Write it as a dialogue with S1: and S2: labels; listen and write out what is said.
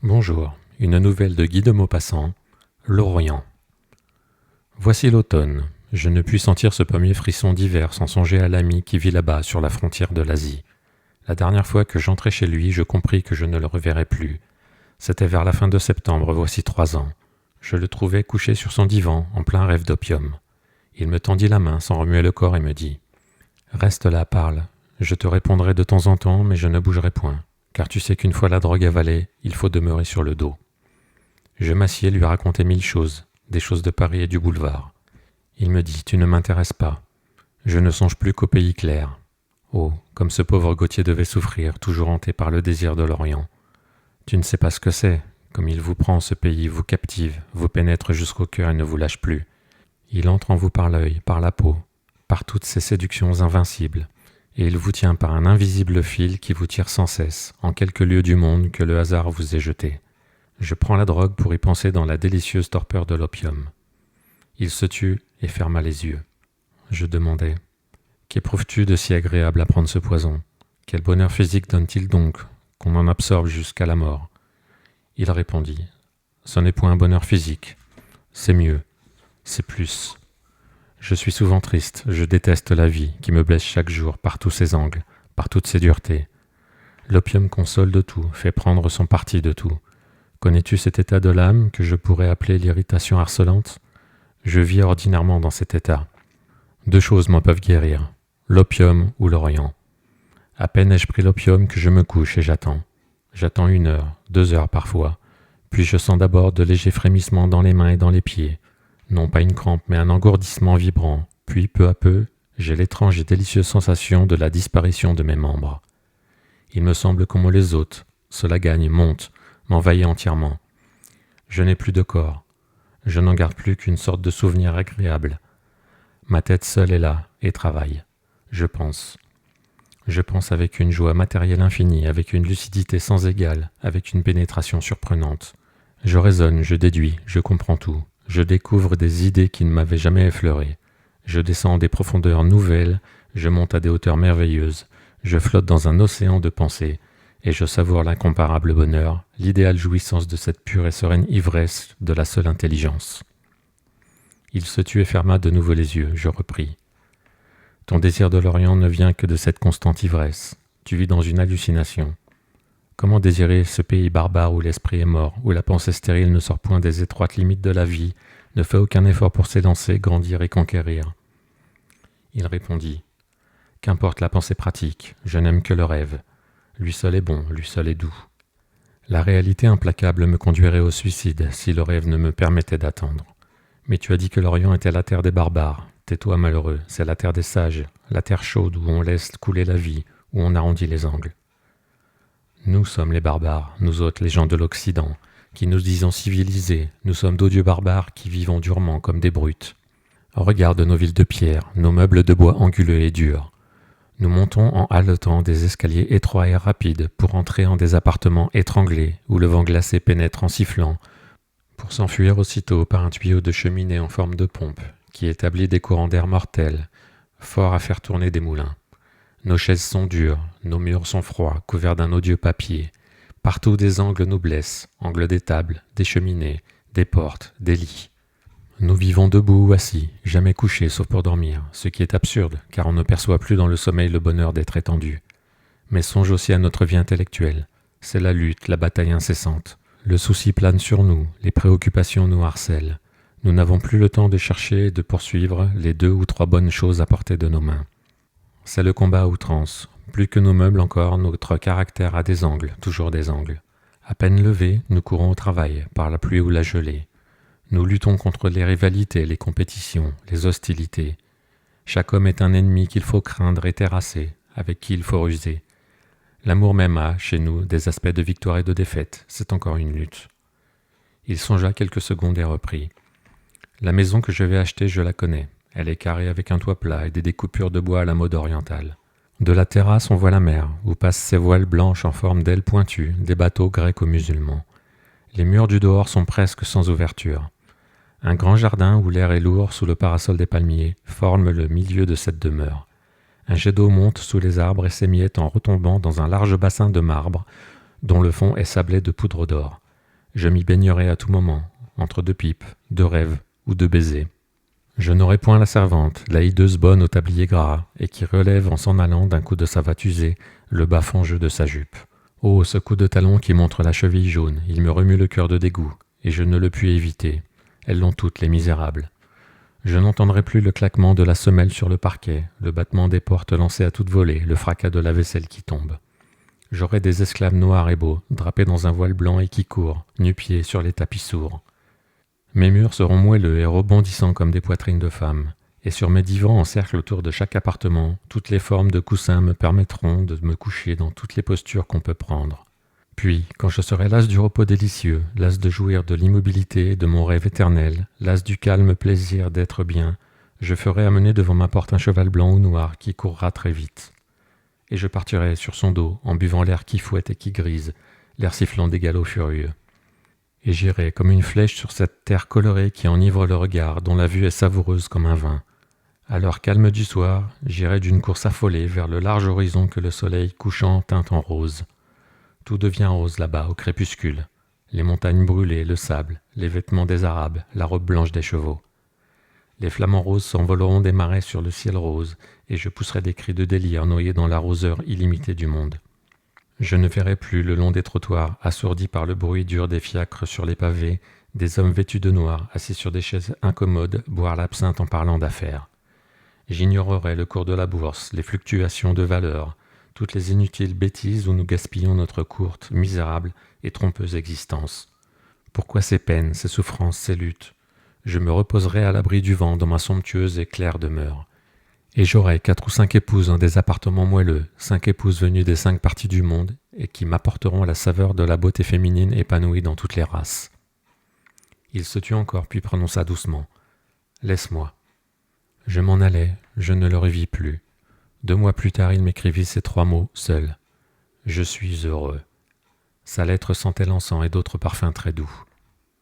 S1: Bonjour, une nouvelle de Guy de Maupassant, L'Orient. Voici l'automne. Je ne puis sentir ce premier frisson d'hiver sans songer à l'ami qui vit là-bas sur la frontière de l'Asie. La dernière fois que j'entrai chez lui, je compris que je ne le reverrais plus. C'était vers la fin de septembre, voici 3 ans. Je le trouvais couché sur son divan, en plein rêve d'opium. Il me tendit la main sans remuer le corps et me dit « Reste là, parle. Je te répondrai de temps en temps, mais je ne bougerai point. Car tu sais qu'une fois la drogue avalée, il faut demeurer sur le dos. » Je m'assieds et lui racontai 1000 choses, des choses de Paris et du boulevard. Il me dit « Tu ne m'intéresses pas. Je ne songe plus qu'au pays clair. » Oh, comme ce pauvre Gautier devait souffrir, toujours hanté par le désir de l'Orient. Tu ne sais pas ce que c'est, comme il vous prend ce pays, vous captive, vous pénètre jusqu'au cœur et ne vous lâche plus. Il entre en vous par l'œil, par la peau, par toutes ces séductions invincibles, et il vous tient par un invisible fil qui vous tire sans cesse, en quelque lieu du monde que le hasard vous ait jeté. Je prends la drogue pour y penser dans la délicieuse torpeur de l'opium. Il se tut et ferma les yeux. Je demandai « Qu'éprouves-tu de si agréable à prendre ce poison? Quel bonheur physique donne-t-il donc, qu'on en absorbe jusqu'à la mort ?» Il répondit « Ce n'est point un bonheur physique, c'est mieux, c'est plus. Je suis souvent triste, je déteste la vie qui me blesse chaque jour par tous ses angles, par toutes ses duretés. L'opium console de tout, fait prendre son parti de tout. Connais-tu cet état de l'âme que je pourrais appeler l'irritation harcelante? Je vis ordinairement dans cet état. 2 choses m'en peuvent guérir, l'opium ou l'Orient. À peine ai-je pris l'opium que je me couche et j'attends. J'attends 1 heure, 2 heures parfois, puis je sens d'abord de légers frémissements dans les mains et dans les pieds. Non pas une crampe, mais un engourdissement vibrant, puis peu à peu, j'ai l'étrange et délicieuse sensation de la disparition de mes membres. Il me semble qu'on me les ôte, cela gagne, monte, m'envahit entièrement. Je n'ai plus de corps, je n'en garde plus qu'une sorte de souvenir agréable. Ma tête seule est là, et travaille. Je pense. Je pense avec une joie matérielle infinie, avec une lucidité sans égale, avec une pénétration surprenante. Je raisonne, je déduis, je comprends tout. Je découvre des idées qui ne m'avaient jamais effleuré. Je descends des profondeurs nouvelles, je monte à des hauteurs merveilleuses, je flotte dans un océan de pensées, et je savoure l'incomparable bonheur, l'idéale jouissance de cette pure et sereine ivresse de la seule intelligence. Il se tut et ferma de nouveau les yeux, je repris. Ton désir de l'Orient ne vient que de cette constante ivresse. Tu vis dans une hallucination. Comment désirer ce pays barbare où l'esprit est mort, où la pensée stérile ne sort point des étroites limites de la vie, ne fait aucun effort pour s'élancer, grandir et conquérir? Il répondit « Qu'importe la pensée pratique, je n'aime que le rêve. Lui seul est bon, lui seul est doux. La réalité implacable me conduirait au suicide si le rêve ne me permettait d'attendre. Mais tu as dit que l'Orient était la terre des barbares. Tais-toi malheureux, c'est la terre des sages, la terre chaude où on laisse couler la vie, où on arrondit les angles. Nous sommes les barbares, nous autres les gens de l'Occident, qui nous disons civilisés, nous sommes d'odieux barbares qui vivons durement comme des brutes. Regarde nos villes de pierre, nos meubles de bois anguleux et durs. Nous montons en haletant des escaliers étroits et rapides pour entrer en des appartements étranglés où le vent glacé pénètre en sifflant, pour s'enfuir aussitôt par un tuyau de cheminée en forme de pompe qui établit des courants d'air mortels, forts à faire tourner des moulins. Nos chaises sont dures, nos murs sont froids, couverts d'un odieux papier. Partout des angles nous blessent, angles des tables, des cheminées, des portes, des lits. Nous vivons debout ou assis, jamais couchés sauf pour dormir, ce qui est absurde, car on ne perçoit plus dans le sommeil le bonheur d'être étendu. Mais songe aussi à notre vie intellectuelle. C'est la lutte, la bataille incessante. Le souci plane sur nous, les préoccupations nous harcèlent. Nous n'avons plus le temps de chercher et de poursuivre les 2 ou 3 bonnes choses à portée de nos mains. C'est le combat à outrance. Plus que nos meubles encore, notre caractère a des angles, toujours des angles. À peine levés, nous courons au travail, par la pluie ou la gelée. Nous luttons contre les rivalités, les compétitions, les hostilités. Chaque homme est un ennemi qu'il faut craindre et terrasser, avec qui il faut ruser. L'amour même a, chez nous, des aspects de victoire et de défaite, c'est encore une lutte. Il songea quelques secondes et reprit. La maison que je vais acheter, je la connais. Elle est carrée avec un toit plat et des découpures de bois à la mode orientale. De la terrasse, on voit la mer, où passent ses voiles blanches en forme d'ailes pointues, des bateaux gréco-musulmans. Les murs du dehors sont presque sans ouverture. Un grand jardin où l'air est lourd sous le parasol des palmiers forme le milieu de cette demeure. Un jet d'eau monte sous les arbres et s'émiette en retombant dans un large bassin de marbre dont le fond est sablé de poudre d'or. Je m'y baignerai à tout moment, entre deux pipes, deux rêves ou deux baisers. Je n'aurai point la servante, la hideuse bonne au tablier gras, et qui relève en s'en allant d'un coup de savate usée le bas fangeux de sa jupe. Oh, ce coup de talon qui montre la cheville jaune, il me remue le cœur de dégoût, et je ne le puis éviter. Elles l'ont toutes, les misérables. Je n'entendrai plus le claquement de la semelle sur le parquet, le battement des portes lancées à toute volée, le fracas de la vaisselle qui tombe. J'aurai des esclaves noirs et beaux, drapés dans un voile blanc et qui courent, nu-pieds sur les tapis sourds. Mes murs seront moelleux et rebondissants comme des poitrines de femmes, et sur mes divans en cercle autour de chaque appartement, toutes les formes de coussins me permettront de me coucher dans toutes les postures qu'on peut prendre. Puis, quand je serai las du repos délicieux, las de jouir de l'immobilité de mon rêve éternel, las du calme plaisir d'être bien, je ferai amener devant ma porte un cheval blanc ou noir qui courra très vite. Et je partirai sur son dos en buvant l'air qui fouette et qui grise, l'air sifflant des galops furieux. Et j'irai comme une flèche sur cette terre colorée qui enivre le regard, dont la vue est savoureuse comme un vin. À l'heure calme du soir, j'irai d'une course affolée vers le large horizon que le soleil couchant teinte en rose. Tout devient rose là-bas au crépuscule. Les montagnes brûlées, le sable, les vêtements des Arabes, la robe blanche des chevaux. Les flamants roses s'envoleront des marais sur le ciel rose, et je pousserai des cris de délire noyés dans l'arroseur illimité du monde. Je ne verrai plus le long des trottoirs, assourdis par le bruit dur des fiacres sur les pavés, des hommes vêtus de noir, assis sur des chaises incommodes, boire l'absinthe en parlant d'affaires. J'ignorerai le cours de la bourse, les fluctuations de valeur, toutes les inutiles bêtises où nous gaspillons notre courte, misérable et trompeuse existence. Pourquoi ces peines, ces souffrances, ces luttes? Je me reposerai à l'abri du vent dans ma somptueuse et claire demeure. Et j'aurai 4 ou 5 épouses dans des appartements moelleux, 5 épouses venues des 5 parties du monde et qui m'apporteront la saveur de la beauté féminine épanouie dans toutes les races. Il se tut encore puis prononça doucement. « Laisse-moi. » Je m'en allai, je ne le revis plus. 2 mois plus tard, il m'écrivit ces 3 mots, seul. « Je suis heureux. » Sa lettre sentait l'encens et d'autres parfums très doux.